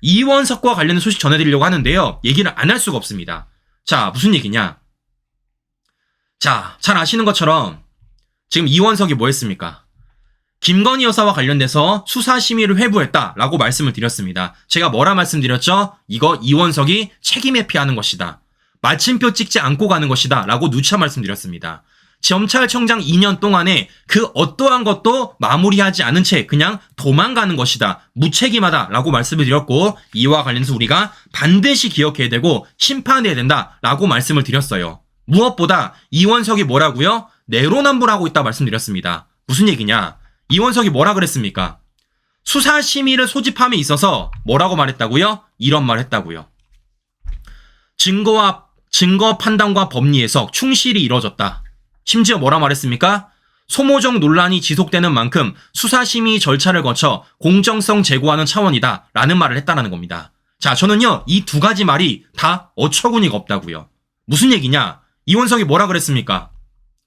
이원석과 관련된 소식 전해드리려고 하는데요. 얘기를 안 할 수가 없습니다. 자, 무슨 얘기냐? 자, 잘 아시는 것처럼 지금 이원석이 뭐 했습니까? 김건희 여사와 관련돼서 수사심의를 회부했다라고 말씀을 드렸습니다. 제가 뭐라 말씀드렸죠? 이거 이원석이 책임 회피하는 것이다. 마침표 찍지 않고 가는 것이다 라고 누차 말씀드렸습니다. 검찰청장 2년 동안에 그 어떠한 것도 마무리하지 않은 채 그냥 도망가는 것이다. 무책임하다 라고 말씀을 드렸고, 이와 관련해서 우리가 반드시 기억해야 되고 심판해야 된다 라고 말씀을 드렸어요. 무엇보다 이원석이 뭐라고요? 내로남불하고 있다 말씀드렸습니다. 무슨 얘기냐? 이원석이 뭐라 그랬습니까? 수사심의를 소집함에 있어서 뭐라고 말했다고요? 이런 말 했다고요. 증거 판단과 법리 해석 충실히 이뤄졌다. 심지어 뭐라 말했습니까? 소모적 논란이 지속되는 만큼 수사심의 절차를 거쳐 공정성 제고하는 차원이다 라는 말을 했다는 겁니다. 자, 저는요 이 두 가지 말이 다 어처구니가 없다고요. 무슨 얘기냐? 이원석이 뭐라 그랬습니까?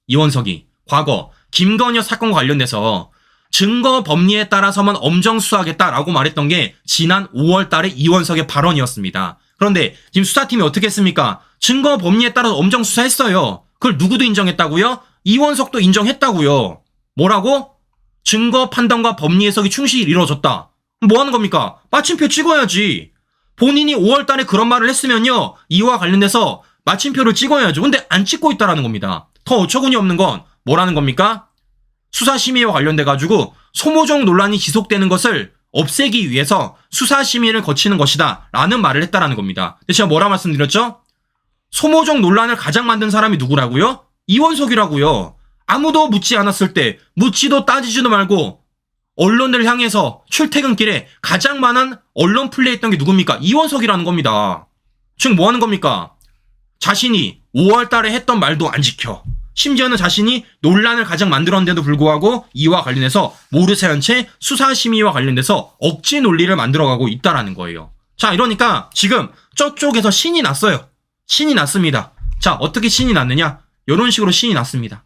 이원석이 과거 김건희 사건과 관련돼서 증거 법리에 따라서만 엄정 수사하겠다라고 말했던 게 지난 5월 달에 이원석의 발언이었습니다. 그런데 지금 수사팀이 어떻게 했습니까? 증거 법리에 따라서 엄정 수사했어요. 그걸 누구도 인정했다고요? 이원석도 인정했다고요. 뭐라고? 증거 판단과 법리 해석이 충실히 이루어졌다. 뭐 하는 겁니까? 마침표 찍어야지. 본인이 5월 달에 그런 말을 했으면요, 이와 관련돼서 마침표를 찍어야죠. 근데 안 찍고 있다라는 겁니다. 더 어처구니 없는 건 뭐라는 겁니까? 수사심의와 관련돼가지고 소모적 논란이 지속되는 것을 없애기 위해서 수사심의를 거치는 것이다 라는 말을 했다라는 겁니다. 근데 제가 뭐라 말씀드렸죠? 소모적 논란을 가장 만든 사람이 누구라고요? 이원석이라고요. 아무도 묻지 않았을 때 묻지도 따지지도 말고 언론을 향해서 출퇴근길에 가장 많은 언론 플레이했던 게 누굽니까? 이원석이라는 겁니다. 지금 뭐 하는 겁니까? 자신이 5월 달에 했던 말도 안 지켜. 심지어는 자신이 논란을 가장 만들었는데도 불구하고 이와 관련해서 모르쇠한 채 수사심의와 관련돼서 억지 논리를 만들어가고 있다라는 거예요. 자, 이러니까 지금 저쪽에서 신이 났어요. 신이 났습니다. 자, 어떻게 신이 났느냐? 이런 식으로 신이 났습니다.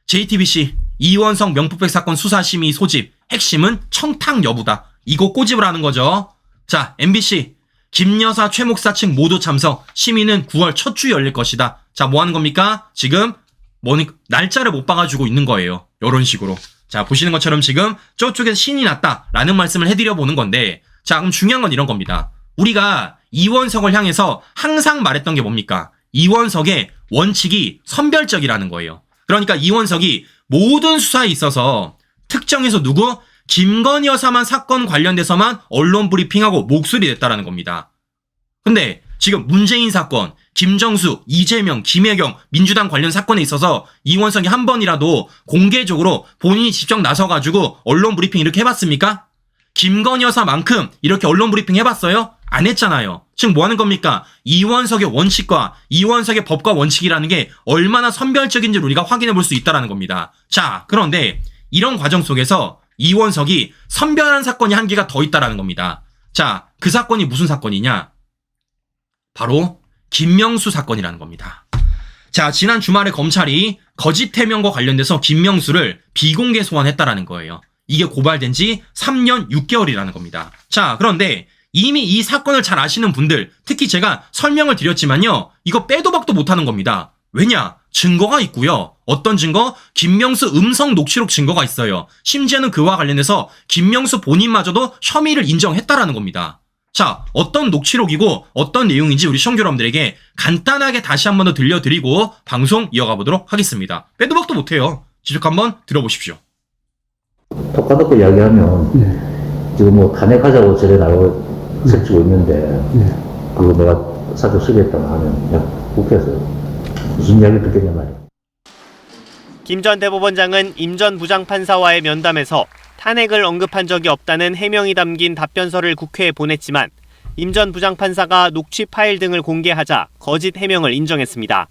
JTBC 이원석 명품백 사건 수사심의 소집 핵심은 청탁 여부다. 이거 꼬집을 하는 거죠. 자, MBC 김여사 최 목사 측 모두 참석. 심의는 9월 첫 주 열릴 것이다. 자, 뭐 하는 겁니까? 지금 날짜를 못 봐가지고 있는 거예요. 이런 식으로. 자, 보시는 것처럼 지금 저쪽에서 신이 났다라는 말씀을 해드려 보는 건데, 자, 그럼 중요한 건 이런 겁니다. 우리가 이원석을 향해서 항상 말했던 게 뭡니까? 이원석의 원칙이 선별적이라는 거예요. 그러니까 이원석이 모든 수사에 있어서 특정해서 누구? 김건희 여사만 사건 관련돼서만 언론 브리핑하고 목소리 냈다라는 겁니다. 근데 지금 문재인 사건, 김정수, 이재명, 김혜경, 민주당 관련 사건에 있어서 이원석이 한 번이라도 공개적으로 본인이 직접 나서가지고 언론 브리핑 이렇게 해봤습니까? 김건희 여사만큼 이렇게 언론 브리핑 해봤어요? 안 했잖아요. 지금 뭐 하는 겁니까? 이원석의 원칙과 이원석의 법과 원칙이라는 게 얼마나 선별적인지를 우리가 확인해 볼 수 있다는 겁니다. 자, 그런데 이런 과정 속에서 이원석이 선별한 사건이 한 개가 더 있다는 겁니다. 자, 그 사건이 무슨 사건이냐? 바로 김명수 사건이라는 겁니다. 자, 지난 주말에 검찰이 거짓 해명과 관련돼서 김명수를 비공개 소환했다라는 거예요. 이게 고발된 지 3년 6개월이라는 겁니다. 자, 그런데 이미 이 사건을 잘 아시는 분들, 특히 제가 설명을 드렸지만요, 이거 빼도 박도 못하는 겁니다. 왜냐? 증거가 있고요. 어떤 증거? 김명수 음성 녹취록 증거가 있어요. 심지어는 그와 관련해서 김명수 본인마저도 혐의를 인정했다라는 겁니다. 자, 어떤 녹취록이고 어떤 내용인지 우리 시청자 여러분들에게 간단하게 다시 한 번 더 들려드리고 방송 이어가 보도록 하겠습니다. 빼도 박도 못해요. 직접 한번 들어보십시오. 톡까놓고 이야기하면 지금 뭐 탄핵하자고 저래 나오고 설치고 있는데 그거 내가 사적 수리했다고 하면 야, 국회에서 무슨 이야기 듣겠냐 말이야. 김 전 대법원장은 임 전 부장판사와의 면담에서 탄핵을 언급한 적이 없다는 해명이 담긴 답변서를 국회에 보냈지만 임 전 부장판사가 녹취 파일 등을 공개하자 거짓 해명을 인정했습니다.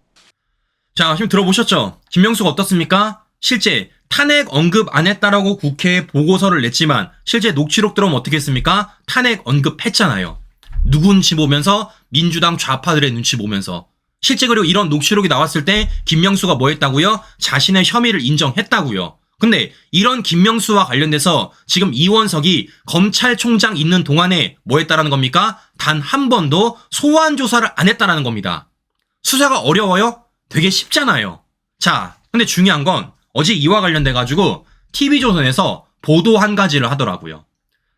자, 지금 들어보셨죠? 김명수가 어떻습니까? 실제 탄핵 언급 안 했다라고 국회에 보고서를 냈지만 실제 녹취록 들어오면 어떻게 했습니까? 탄핵 언급했잖아요. 누군지 보면서 민주당 좌파들의 눈치 보면서. 실제 그리고 이런 녹취록이 나왔을 때 김명수가 뭐 했다고요? 자신의 혐의를 인정했다고요. 근데 이런 김명수와 관련돼서 지금 이원석이 검찰총장 있는 동안에 뭐 했다라는 겁니까? 단 한 번도 소환 조사를 안 했다라는 겁니다. 수사가 어려워요? 되게 쉽잖아요. 자, 근데 중요한 건 어제 이와 관련돼 가지고 TV조선에서 보도 한 가지를 하더라고요.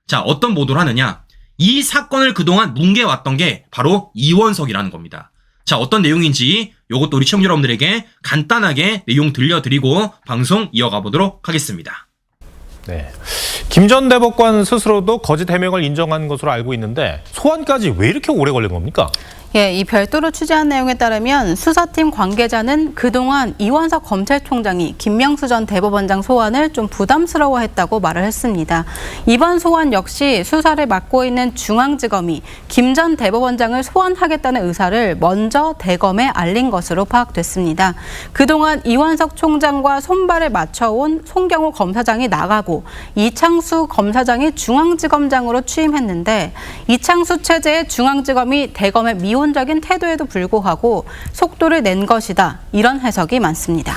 자, 어떤 보도를 하느냐? 이 사건을 그동안 뭉개왔던 게 바로 이원석이라는 겁니다. 자, 어떤 내용인지 요것도 우리 시청자 여러분들에게 간단하게 내용 들려드리고 방송 이어가 보도록 하겠습니다. 네. 김 전 대법관 스스로도 거짓 해명을 인정한 것으로 알고 있는데 소환까지 왜 이렇게 오래 걸린 겁니까? 예, 이 별도로 취재한 내용에 따르면 수사팀 관계자는 그동안 이원석 검찰총장이 김명수 전 대법원장 소환을 좀 부담스러워했다고 말을 했습니다. 이번 소환 역시 수사를 맡고 있는 중앙지검이 김 전 대법원장을 소환하겠다는 의사를 먼저 대검에 알린 것으로 파악됐습니다. 그동안 이원석 총장과 손발을 맞춰온 송경호 검사장이 나가고 이창수 검사장이 중앙지검장으로 취임했는데 이창수 체제의 중앙지검이 대검의 미온적인 태도에도 불구하고 속도를 낸 것이다. 이런 해석이 많습니다.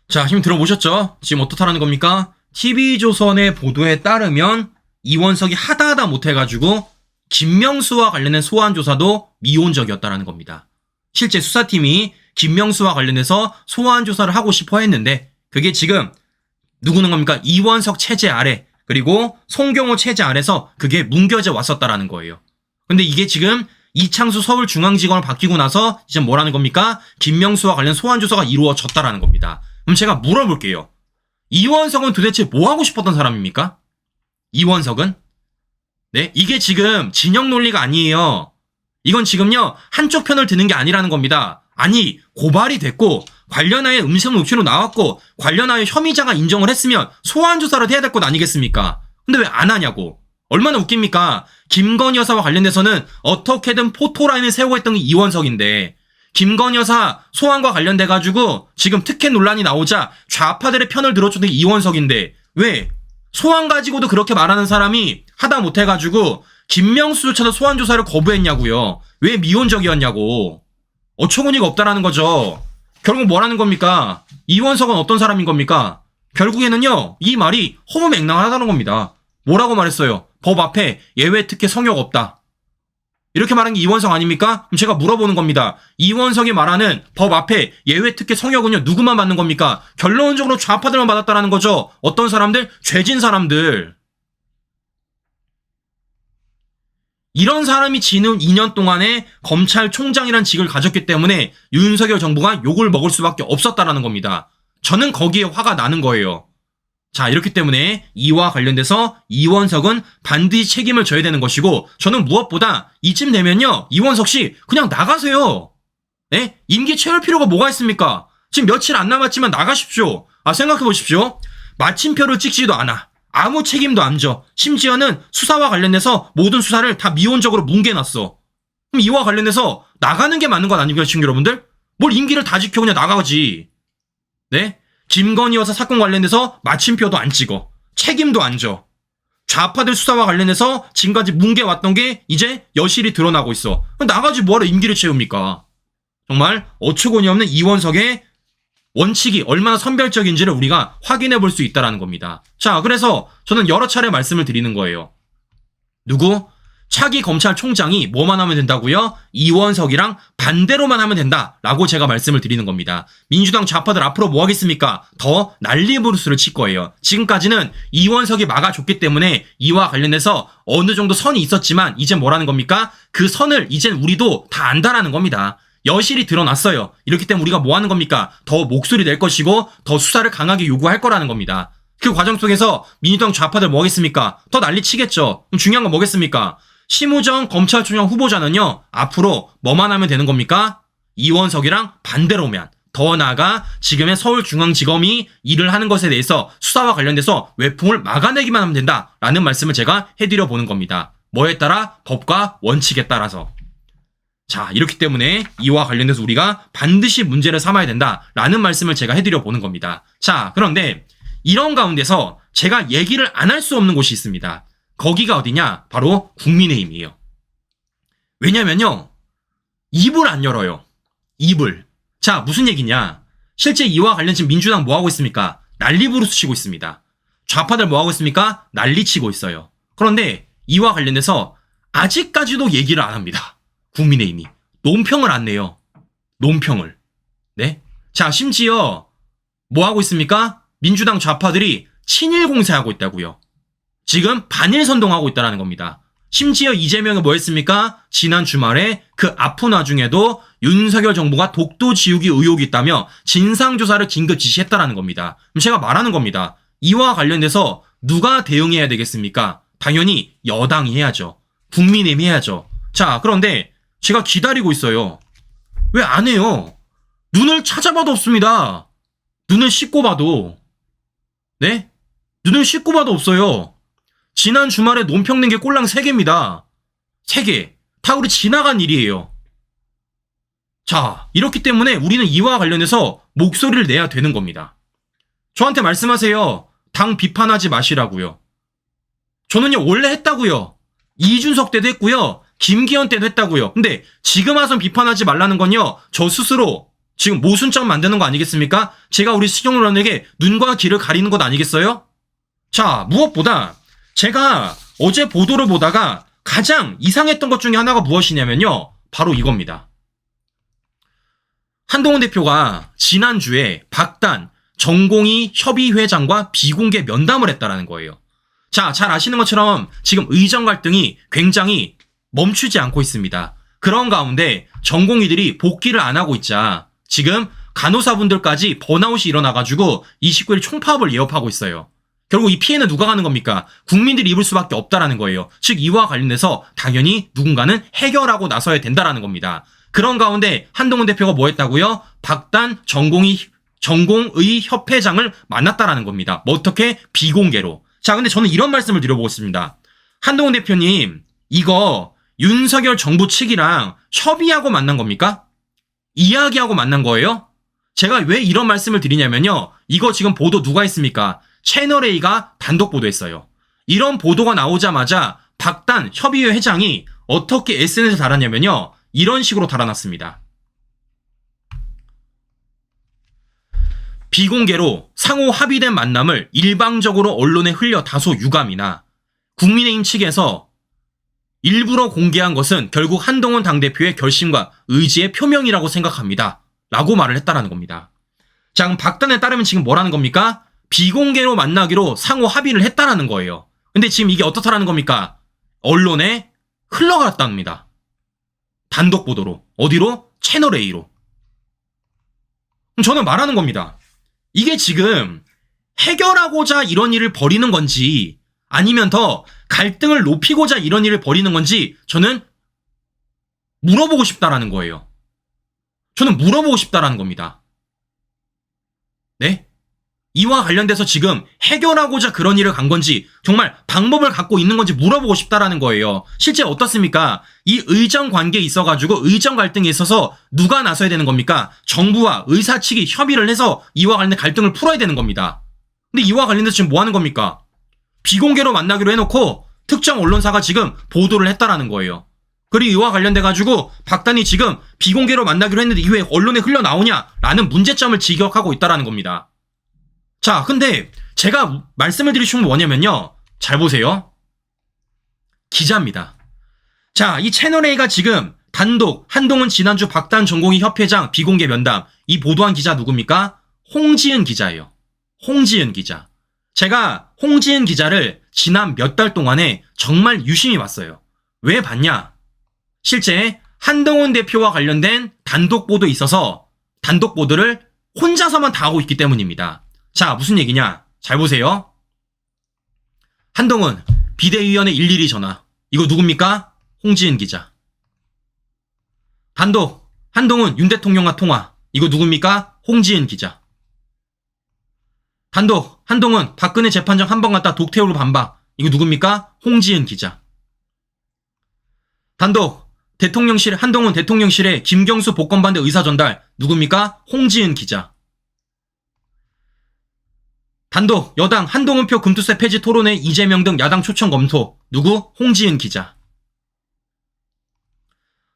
자, 힘 들어보셨죠? 지금 어떻다라는 겁니까? TV조선의 보도에 따르면 이원석이 하다 못해가지고 김명수와 관련된 소환 조사도 미온적이었다라는 겁니다. 실제 수사팀이 김명수와 관련해서 소환 조사를 하고 싶어 했는데 그게 지금 누구는 겁니까? 이원석 체제 아래 그리고 송경호 체제 아래서 그게 뭉겨져 왔었다라는 거예요. 근데 이게 지금 이창수 서울중앙지검을 바뀌고 나서 이제 뭐라는 겁니까? 김명수와 관련 소환 조사가 이루어졌다라는 겁니다. 그럼 제가 물어볼게요. 이원석은 도대체 뭐 하고 싶었던 사람입니까? 이원석은? 네, 이게 지금 진영 논리가 아니에요. 이건 지금요 한쪽 편을 드는 게 아니라는 겁니다. 아니 고발이 됐고 관련하여 음성 녹취로 나왔고 관련하여 혐의자가 인정을 했으면 소환 조사를 해야 될 것 아니겠습니까? 근데 왜 안 하냐고. 얼마나 웃깁니까? 김건희 여사와 관련돼서는 어떻게든 포토라인을 세우고 했던 게 이원석인데 김건희 여사 소환과 관련돼가지고 지금 특혜 논란이 나오자 좌파들의 편을 들어주는 게 이원석인데 왜 소환 가지고도 그렇게 말하는 사람이 하다 못해가지고 김명수조차도 소환 조사를 거부했냐고요. 왜 미온적이었냐고. 어처구니가 없다라는 거죠. 결국 뭐라는 겁니까? 이원석은 어떤 사람인 겁니까? 결국에는요 이 말이 허무맹랑하다는 겁니다. 뭐라고 말했어요? 법 앞에 예외 특혜 성역 없다. 이렇게 말한 게 이원석 아닙니까? 그럼 제가 물어보는 겁니다. 이원석이 말하는 법 앞에 예외 특혜 성역은요 누구만 받는 겁니까? 결론적으로 좌파들만 받았다라는 거죠. 어떤 사람들? 죄진 사람들. 이런 사람이 지난 2년 동안에 검찰총장이란 직을 가졌기 때문에 윤석열 정부가 욕을 먹을 수밖에 없었다라는 겁니다. 저는 거기에 화가 나는 거예요. 자, 이렇기 때문에 이와 관련돼서 이원석은 반드시 책임을 져야 되는 것이고 저는 무엇보다 이쯤 되면요 이원석 씨 그냥 나가세요. 네? 임기 채울 필요가 뭐가 있습니까? 지금 며칠 안 남았지만 나가십시오. 생각해 보십시오. 마침표를 찍지도 않아. 아무 책임도 안 져. 심지어는 수사와 관련돼서 모든 수사를 다 미온적으로 뭉개놨어. 그럼 이와 관련돼서 나가는 게 맞는 건 아닙니까, 지금 여러분들? 뭘 임기를 다 지켜 그냥 나가지. 네? 김건희 여사 사건 관련돼서 마침표도 안 찍어. 책임도 안 져. 좌파들 수사와 관련해서 지금까지 뭉개왔던 게 이제 여실히 드러나고 있어. 나가지 뭐하러 임기를 채웁니까? 정말 어처구니 없는 이원석의 원칙이 얼마나 선별적인지를 우리가 확인해 볼 수 있다는 겁니다. 자, 그래서 저는 여러 차례 말씀을 드리는 거예요. 누구? 차기 검찰총장이 뭐만 하면 된다고요? 이원석이랑 반대로만 하면 된다라고 제가 말씀을 드리는 겁니다. 민주당 좌파들 앞으로 뭐 하겠습니까? 더 난리부르스를 칠 거예요. 지금까지는 이원석이 막아줬기 때문에 이와 관련해서 어느 정도 선이 있었지만 이제 뭐라는 겁니까? 그 선을 이젠 우리도 다 안다라는 겁니다. 여실히 드러났어요. 이렇기 때문에 우리가 뭐 하는 겁니까? 더 목소리 낼 것이고 더 수사를 강하게 요구할 거라는 겁니다. 그 과정 속에서 민주당 좌파들 뭐 하겠습니까? 더 난리 치겠죠. 그럼 중요한 건 뭐겠습니까? 심우정 검찰총장 후보자는요 앞으로 뭐만 하면 되는 겁니까? 이원석이랑 반대로면 더 나아가 지금의 서울중앙지검이 일을 하는 것에 대해서 수사와 관련돼서 외풍을 막아내기만 하면 된다라는 말씀을 제가 해드려 보는 겁니다. 뭐에 따라? 법과 원칙에 따라서. 자, 이렇기 때문에 이와 관련돼서 우리가 반드시 문제를 삼아야 된다라는 말씀을 제가 해드려 보는 겁니다. 자, 그런데 이런 가운데서 제가 얘기를 안 할 수 없는 곳이 있습니다. 거기가 어디냐? 바로 국민의힘이에요. 왜냐면요 입을 안 열어요. 입을. 자, 무슨 얘기냐? 실제 이와 관련 지금 민주당 뭐 하고 있습니까? 난리부르스 치고 있습니다. 좌파들 뭐하고 있습니까? 난리치고 있어요. 그런데 이와 관련해서 아직까지도 얘기를 안 합니다. 국민의힘이. 논평을 안 내요. 논평을. 네? 자, 심지어 뭐하고 있습니까? 민주당 좌파들이 친일 공세하고 있다고요. 지금 반일 선동하고 있다는 겁니다. 심지어 이재명이 뭐 했습니까? 지난 주말에 그 아픈 와중에도 윤석열 정부가 독도 지우기 의혹이 있다며 진상조사를 긴급 지시했다는 겁니다. 그럼 제가 말하는 겁니다. 이와 관련돼서 누가 대응해야 되겠습니까? 당연히 여당이 해야죠. 국민의힘이 해야죠. 자, 그런데 제가 기다리고 있어요. 왜 안 해요? 눈을 찾아봐도 없습니다. 눈을 씻고 봐도. 네? 눈을 씻고 봐도 없어요. 지난 주말에 논평 낸 게 꼴랑 3개입니다. 3개. 다 우리 지나간 일이에요. 자, 이렇기 때문에 우리는 이와 관련해서 목소리를 내야 되는 겁니다. 저한테 말씀하세요. 당 비판하지 마시라고요. 저는요, 원래 했다고요. 이준석 때도 했고요. 김기현 때도 했다고요. 근데 지금 와서 비판하지 말라는 건요, 저 스스로 지금 모순점 만드는 거 아니겠습니까? 제가 우리 시청자분에게 눈과 귀를 가리는 것 아니겠어요? 자, 무엇보다 제가 어제 보도를 보다가 가장 이상했던 것 중에 하나가 무엇이냐면요, 바로 이겁니다. 한동훈 대표가 지난주에 박단 전공의 협의회장과 비공개 면담을 했다라는 거예요. 자, 잘 아시는 것처럼 지금 의정 갈등이 굉장히 멈추지 않고 있습니다. 그런 가운데 전공의들이 복귀를 안 하고 있자 지금 간호사분들까지 번아웃이 일어나가지고 29일 총파업을 예업하고 있어요. 결국 이 피해는 누가 가는 겁니까? 국민들이 입을 수밖에 없다라는 거예요. 즉 이와 관련해서 당연히 누군가는 해결하고 나서야 된다라는 겁니다. 그런 가운데 한동훈 대표가 뭐 했다고요? 박단 전공의 협회장을 만났다라는 겁니다. 뭐 어떻게? 비공개로. 자, 근데 저는 이런 말씀을 드려보고 있습니다. 한동훈 대표님, 이거 윤석열 정부 측이랑 협의하고 만난 겁니까? 이야기하고 만난 거예요? 제가 왜 이런 말씀을 드리냐면요. 이거 지금 보도 누가 했습니까? 채널A가 단독 보도했어요. 이런 보도가 나오자마자 박단 협의회 회장이 어떻게 SNS에 달았냐면요. 이런 식으로 달아놨습니다. 비공개로 상호 합의된 만남을 일방적으로 언론에 흘려 다소 유감이나 국민의힘 측에서 일부러 공개한 것은 결국 한동훈 당대표의 결심과 의지의 표명이라고 생각합니다. 라고 말을 했다라는 겁니다. 자, 그럼 박단에 따르면 지금 뭐라는 겁니까? 비공개로 만나기로 상호 합의를 했다라는 거예요. 근데 지금 이게 어떻다라는 겁니까? 언론에 흘러갔답니다. 단독 보도로. 어디로? 채널A로. 그럼 저는 말하는 겁니다. 이게 지금 해결하고자 이런 일을 벌이는 건지 아니면 더 갈등을 높이고자 이런 일을 벌이는 건지 저는 물어보고 싶다라는 거예요. 저는 물어보고 싶다라는 겁니다. 네? 이와 관련돼서 지금 해결하고자 그런 일을 간 건지 정말 방법을 갖고 있는 건지 물어보고 싶다라는 거예요. 실제 어떻습니까? 이 의정 관계에 있어가지고 의정 갈등에 있어서 누가 나서야 되는 겁니까? 정부와 의사 측이 협의를 해서 이와 관련된 갈등을 풀어야 되는 겁니다. 근데 이와 관련돼서 지금 뭐 하는 겁니까? 비공개로 만나기로 해놓고 특정 언론사가 지금 보도를 했다라는 거예요. 그리고 이와 관련돼가지고 박단이 지금 비공개로 만나기로 했는데 이후에 언론에 흘러나오냐라는 문제점을 지적하고 있다라는 겁니다. 자, 근데 제가 말씀을 드리고 싶은 건 뭐냐면요. 잘 보세요. 기자입니다. 자, 이 채널A가 지금 단독 한동훈 지난주 박단 전공의 협회장 비공개 면담 이 보도한 기자 누굽니까? 홍지은 기자예요. 홍지은 기자. 제가 홍지은 기자를 지난 몇 달 동안에 정말 유심히 봤어요. 왜 봤냐? 실제 한동훈 대표와 관련된 단독 보도에 있어서 단독 보도를 혼자서만 다 하고 있기 때문입니다. 자, 무슨 얘기냐? 잘 보세요. 한동훈 비대위원회 112 전화. 이거 누굽니까? 홍지은 기자. 단독 한동훈 윤 대통령과 통화. 이거 누굽니까? 홍지은 기자. 단독 한동훈 박근혜 재판장 한 번 갔다 독태우로 반박. 이거 누굽니까? 홍지은 기자. 단독 대통령실 한동훈 대통령실에 김경수 복권반대 의사 전달. 누굽니까? 홍지은 기자. 단독 여당 한동훈표 금투세 폐지 토론회 이재명 등 야당 초청 검토. 누구? 홍지은 기자.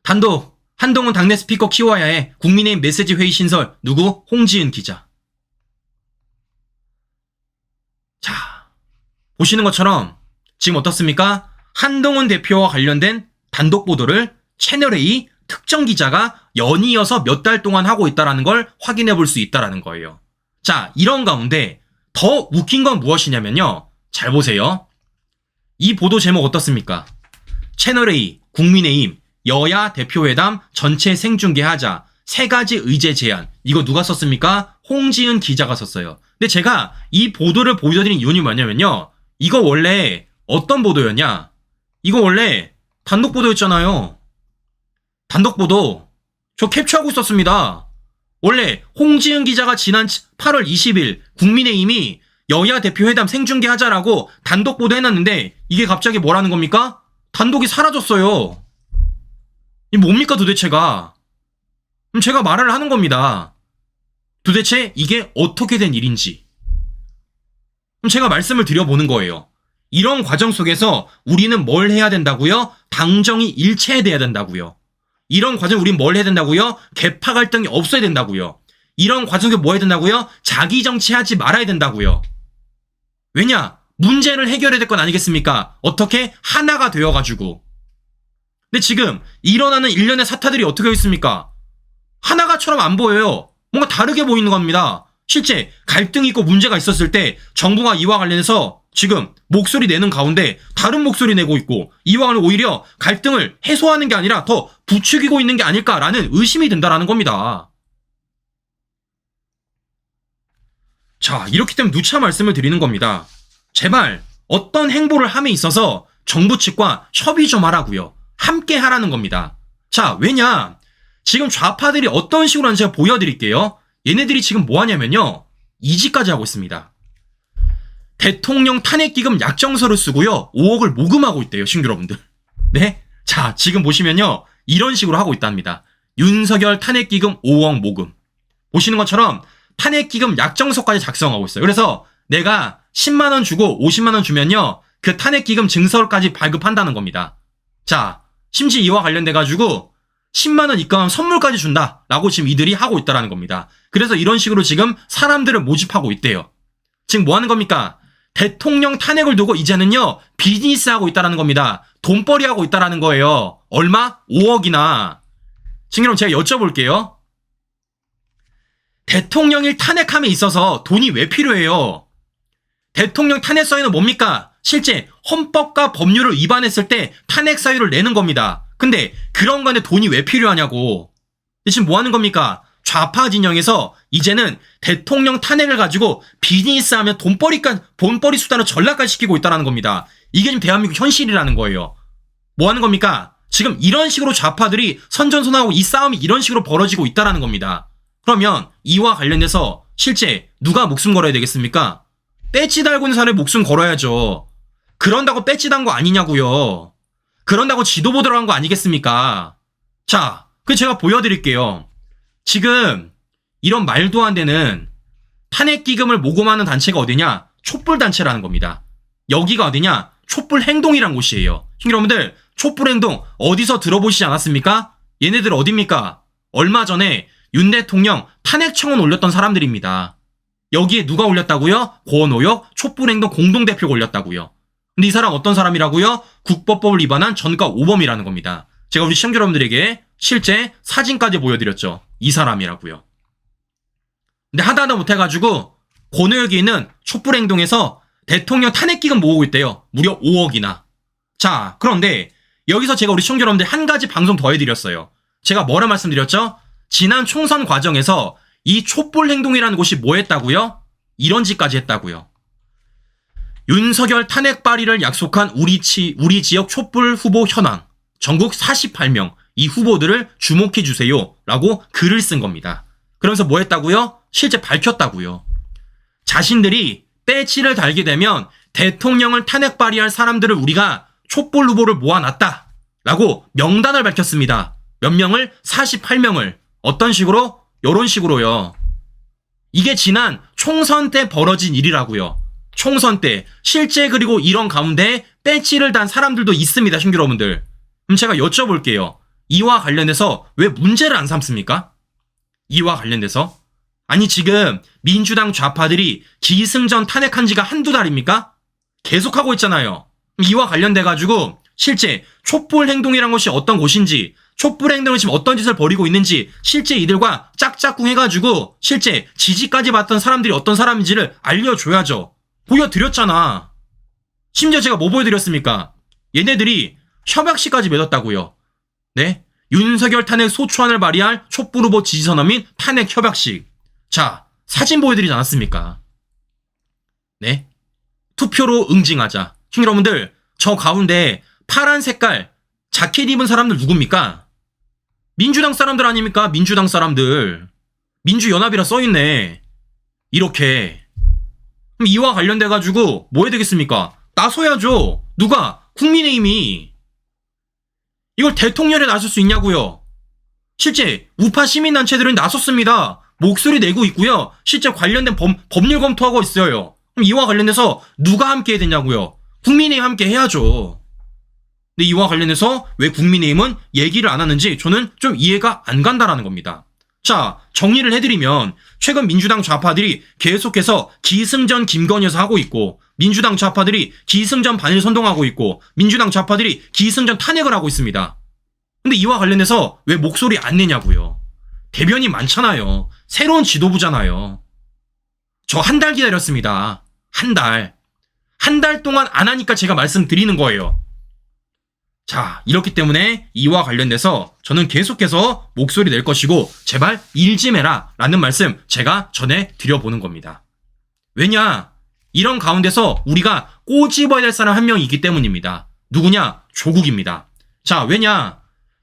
단독 한동훈 당내 스피커 키워야 해 국민의힘 메시지 회의 신설. 누구? 홍지은 기자. 보시는 것처럼 지금 어떻습니까? 한동훈 대표와 관련된 단독 보도를 채널A 특정 기자가 연이어서 몇 달 동안 하고 있다는 걸 확인해 볼 수 있다는 거예요. 자, 이런 가운데 더 웃긴 건 무엇이냐면요. 잘 보세요. 이 보도 제목 어떻습니까? 채널A, 국민의힘, 여야 대표회담 전체 생중계하자 3가지 의제 제안. 이거 누가 썼습니까? 홍지은 기자가 썼어요. 근데 제가 이 보도를 보여드린 이유는 뭐냐면요. 이거 원래 어떤 보도였냐? 이거 원래 단독 보도였잖아요. 단독 보도. 저 캡처하고 있었습니다. 원래 홍지은 기자가 지난 8월 20일 국민의힘이 여야 대표회담 생중계하자라고 단독 보도 해놨는데 이게 갑자기 뭐라는 겁니까? 단독이 사라졌어요. 이 뭡니까 도대체가? 그럼 제가 말을 하는 겁니다. 도대체 이게 어떻게 된 일인지. 그럼 제가 말씀을 드려보는 거예요. 이런 과정 속에서 우리는 뭘 해야 된다고요? 당정이 일체돼야 된다고요. 이런 과정 우리는 뭘 해야 된다고요? 계파 갈등이 없어야 된다고요. 이런 과정에 뭐 해야 된다고요? 자기 정치하지 말아야 된다고요. 왜냐? 문제를 해결해야 될 건 아니겠습니까? 어떻게? 하나가 되어가지고. 근데 지금 일어나는 일련의 사태들이 어떻게 있습니까? 하나가처럼 안 보여요. 뭔가 다르게 보이는 겁니다. 실제 갈등이 있고 문제가 있었을 때 정부가 이와 관련해서 지금 목소리 내는 가운데 다른 목소리 내고 있고 이와 관련 오히려 갈등을 해소하는 게 아니라 더 부추기고 있는 게 아닐까라는 의심이 든다라는 겁니다. 자, 이렇기 때문에 누차 말씀을 드리는 겁니다. 제발 어떤 행보를 함에 있어서 정부 측과 협의 좀 하라고요. 함께 하라는 겁니다. 자, 왜냐? 지금 좌파들이 어떤 식으로 하는지 제가 보여드릴게요. 얘네들이 지금 뭐 하냐면요. 이지까지 하고 있습니다. 대통령 탄핵기금 약정서를 쓰고요. 5억을 모금하고 있대요. 신규 여러분들. 네? 자, 지금 보시면요. 이런 식으로 하고 있답니다. 윤석열 탄핵기금 5억 모금. 보시는 것처럼 탄핵기금 약정서까지 작성하고 있어요. 그래서 내가 10만원 주고 50만원 주면요. 그 탄핵기금 증서까지 발급한다는 겁니다. 자, 심지어 이와 관련돼가지고 10만원 입금하면 선물까지 준다라고 지금 이들이 하고 있다는 겁니다. 그래서 이런 식으로 지금 사람들을 모집하고 있대요. 지금 뭐 하는 겁니까? 대통령 탄핵을 두고 이제는요. 비즈니스하고 있다는 겁니다. 돈벌이 하고 있다는 거예요. 얼마? 5억이나. 지금 그럼 제가 여쭤볼게요. 대통령을 탄핵함에 있어서 돈이 왜 필요해요? 대통령 탄핵 사유는 뭡니까? 실제 헌법과 법률을 위반했을 때 탄핵 사유를 내는 겁니다. 근데 그런 거에 돈이 왜 필요하냐고. 지금 뭐 하는 겁니까? 좌파 진영에서 이제는 대통령 탄핵을 가지고 비즈니스하면 돈벌이 수단을 전락화 시키고 있다는 겁니다. 이게 지금 대한민국 현실이라는 거예요. 뭐 하는 겁니까? 지금 이런 식으로 좌파들이 선전선하고 이 싸움이 이런 식으로 벌어지고 있다는 겁니다. 그러면 이와 관련해서 실제 누가 목숨 걸어야 되겠습니까? 배지 달고 있는 사람이 목숨 걸어야죠. 그런다고 배지 단 거 아니냐고요. 그런다고 지도부 들어간 거 아니겠습니까? 자, 그 제가 보여드릴게요. 지금 이런 말도 안 되는 탄핵기금을 모금하는 단체가 어디냐? 촛불단체라는 겁니다. 여기가 어디냐? 촛불행동이란 곳이에요. 여러분들 촛불행동 어디서 들어보시지 않았습니까? 얘네들 어딥니까? 얼마 전에 윤 대통령 탄핵청원 올렸던 사람들입니다. 여기에 누가 올렸다고요? 권오혁 촛불행동 공동대표가 올렸다고요. 근데 이 사람 어떤 사람이라고요? 국법법을 위반한 전과 오범이라는 겁니다. 제가 우리 시청자 여러분들에게 실제 사진까지 보여드렸죠. 이 사람이라고요. 근데 하다 못해가지고 권오혁이 있는 촛불행동에서 대통령 탄핵기금 모으고 있대요. 무려 5억이나. 자, 그런데 여기서 제가 우리 시청자 여러분들 한 가지 방송 더 해드렸어요. 제가 뭐라 말씀드렸죠? 지난 총선 과정에서 이 촛불행동이라는 곳이 뭐 했다고요? 이런 짓까지 했다고요. 윤석열 탄핵 발의를 약속한 우리 지역 촛불 후보 현황 전국 48명 이 후보들을 주목해 주세요 라고 글을 쓴 겁니다. 그러면서 뭐 했다고요? 실제 밝혔다고요. 자신들이 배지를 달게 되면 대통령을 탄핵 발의할 사람들을 우리가 촛불 후보를 모아놨다 라고 명단을 밝혔습니다. 몇 명을? 48명을. 어떤 식으로? 이런 식으로요. 이게 지난 총선 때 벌어진 일이라고요. 총선 때 실제 그리고 이런 가운데 배지를 단 사람들도 있습니다. 신규 여러분들. 그럼 제가 여쭤볼게요. 이와 관련해서 왜 문제를 안 삼습니까? 이와 관련돼서? 아니 지금 민주당 좌파들이 기승전 탄핵한 지가 한두 달입니까? 계속하고 있잖아요. 이와 관련돼가지고 실제 촛불 행동이란 것이 어떤 곳인지, 촛불 행동을 지금 어떤 짓을 벌이고 있는지 실제 이들과 짝짝꿍 해가지고 실제 지지까지 받던 사람들이 어떤 사람인지를 알려줘야죠. 보여드렸잖아. 심지어 제가 뭐 보여드렸습니까? 얘네들이 협약식까지 맺었다고요. 네? 윤석열 탄핵 소추안을 발의할 촛불 후보 지지선언 및 탄핵 협약식. 자, 사진 보여드리지 않았습니까? 네? 투표로 응징하자. 여러분들, 저 가운데 파란 색깔 자켓 입은 사람들 누굽니까? 민주당 사람들 아닙니까? 민주당 사람들. 민주연합이라 써있네. 이렇게. 그럼 이와 관련돼가지고 뭐 해야 되겠습니까? 나서야죠. 누가? 국민의힘이. 이걸 대통령에 나설 수 있냐고요. 실제 우파 시민단체들은 나섰습니다. 목소리 내고 있고요. 실제 관련된 법률 검토하고 있어요. 그럼 이와 관련해서 누가 함께 해야 되냐고요. 국민의힘 함께 해야죠. 근데 이와 관련해서 왜 국민의힘은 얘기를 안 하는지 저는 좀 이해가 안 간다라는 겁니다. 자, 정리를 해드리면 최근 민주당 좌파들이 계속해서 기승전 김건희에서 하고 있고, 민주당 좌파들이 기승전 반일 선동하고 있고, 민주당 좌파들이 기승전 탄핵을 하고 있습니다. 근데 이와 관련해서 왜 목소리 안 내냐고요. 대변이 많잖아요. 새로운 지도부잖아요. 저 한 달 기다렸습니다. 한 달. 한 달 동안 안 하니까 제가 말씀드리는 거예요. 자, 이렇기 때문에 이와 관련돼서 저는 계속해서 목소리 낼 것이고 제발 일 좀 해라 라는 말씀 제가 전해드려보는 겁니다. 왜냐? 이런 가운데서 우리가 꼬집어야 될 사람 한 명이 있기 때문입니다. 누구냐? 조국입니다. 자, 왜냐?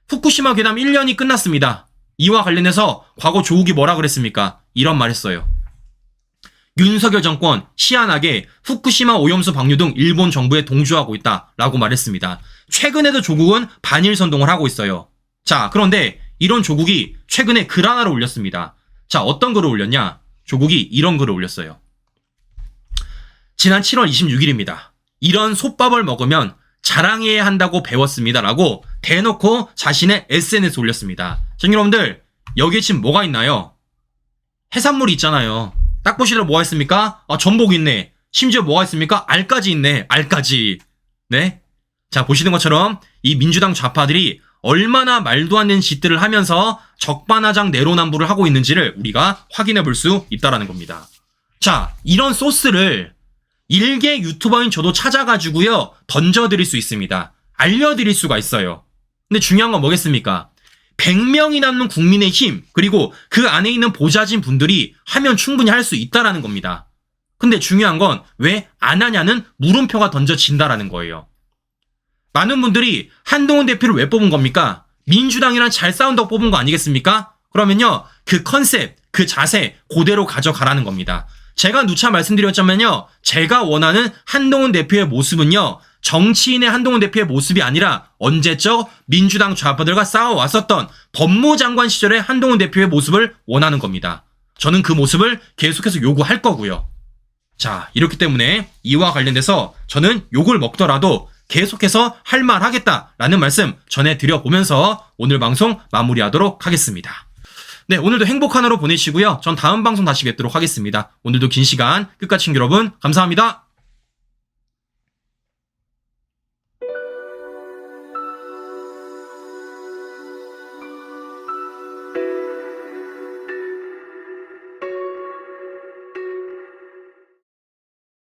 후쿠시마 괴담 1년이 끝났습니다. 이와 관련해서 과거 조국이 뭐라 그랬습니까? 이런 말 했어요. 윤석열 정권 희한하게 후쿠시마 오염수 방류 등 일본 정부에 동조하고 있다라고 말했습니다. 최근에도 조국은 반일 선동을 하고 있어요. 자, 그런데 이런 조국이 최근에 글 하나를 올렸습니다. 자, 어떤 글을 올렸냐? 조국이 이런 글을 올렸어요. 지난 7월 26일입니다. 이런 솥밥을 먹으면 자랑해야 한다고 배웠습니다. 라고 대놓고 자신의 SNS에 올렸습니다. 자, 여러분들, 여기에 지금 뭐가 있나요? 해산물이 있잖아요. 딱 보시더라 뭐가 있습니까? 전복 있네. 심지어 뭐가 있습니까? 알까지 있네. 알까지. 네? 자, 보시는 것처럼 이 민주당 좌파들이 얼마나 말도 안 되는 짓들을 하면서 적반하장 내로남불을 하고 있는지를 우리가 확인해 볼 수 있다는 겁니다. 자, 이런 소스를 일개 유튜버인 저도 찾아가지고요 던져드릴 수 있습니다. 알려드릴 수가 있어요. 근데 중요한 건 뭐겠습니까? 100명이 남는 국민의힘 그리고 그 안에 있는 보좌진 분들이 하면 충분히 할 수 있다라는 겁니다. 근데 중요한 건 왜 안 하냐는 물음표가 던져진다라는 거예요. 많은 분들이 한동훈 대표를 왜 뽑은 겁니까? 민주당이랑 잘 싸운다고 뽑은 거 아니겠습니까? 그러면요 그 컨셉, 그 자세 그대로 가져가라는 겁니다. 제가 누차 말씀드렸자면요 제가 원하는 한동훈 대표의 모습은요 정치인의 한동훈 대표의 모습이 아니라 언제적 민주당 좌파들과 싸워왔었던 법무장관 시절의 한동훈 대표의 모습을 원하는 겁니다. 저는 그 모습을 계속해서 요구할 거고요. 자, 이렇기 때문에 이와 관련돼서 저는 욕을 먹더라도 계속해서 할 말 하겠다라는 말씀 전해드려보면서 오늘 방송 마무리하도록 하겠습니다. 네, 오늘도 행복한 하루 보내시고요. 전 다음 방송 다시 뵙도록 하겠습니다. 오늘도 긴 시간 끝까지 시청자 여러분 감사합니다.